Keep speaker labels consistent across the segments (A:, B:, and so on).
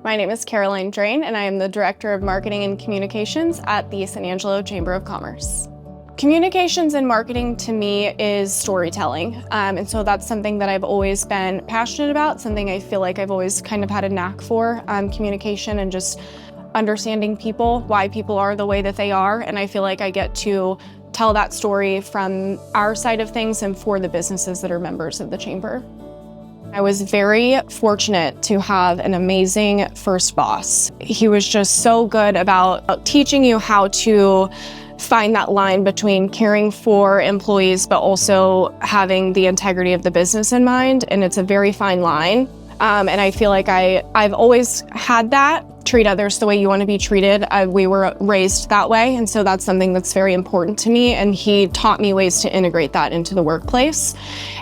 A: My name is Caroline Drain, and I am the Director of Marketing and Communications at the San Angelo Chamber of Commerce. Communications and marketing to me is storytelling, and so that's something that I've always been passionate about, something I feel like I've always kind of had a knack for, communication and just understanding people, why people are the way that they are, and I feel like I get to tell that story from our side of things and for the businesses that are members of the Chamber. I was very fortunate to have an amazing first boss. He was just so good about teaching you how to find that line between caring for employees but also having the integrity of the business in mind, and it's a very fine line. And I feel like I've always had that. Treat others the way you want to be treated. We were raised that way, and so that's something that's very important to me, and he taught me ways to integrate that into the workplace.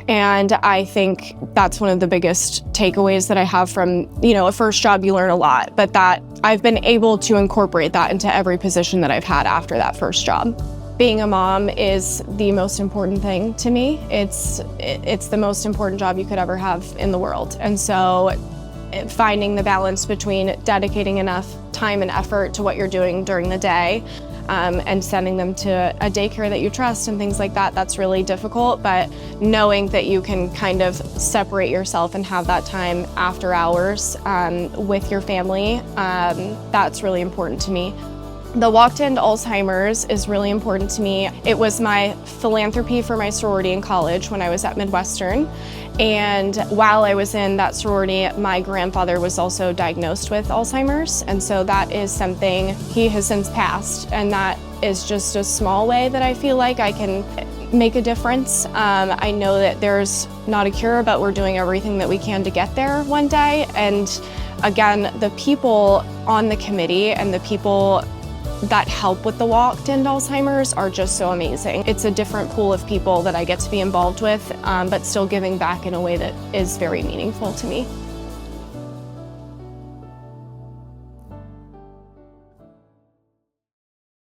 A: And I think that's one of the biggest takeaways that I have from, a first job. You learn a lot, but that I've been able to incorporate that into every position that I've had after that first job. Being a mom is the most important thing to me. It's the most important job you could ever have in the world. And so finding the balance between dedicating enough time and effort to what you're doing during the day and sending them to a daycare that you trust and things like that, that's really difficult. But knowing that you can kind of separate yourself and have that time after hours with your family, that's really important to me. The Walk to End Alzheimer's is really important to me. It was my philanthropy for my sorority in college when I was at Midwestern. And while I was in that sorority, my grandfather was also diagnosed with Alzheimer's. And so that is something, he has since passed. And that is just a small way that I feel like I can make a difference. I know that there's not a cure, but we're doing everything that we can to get there one day. And again, the people on the committee and the people that help with the Walk to End Alzheimer's are just so amazing. It's a different pool of people that I get to be involved with, but still giving back in a way that is very meaningful to me.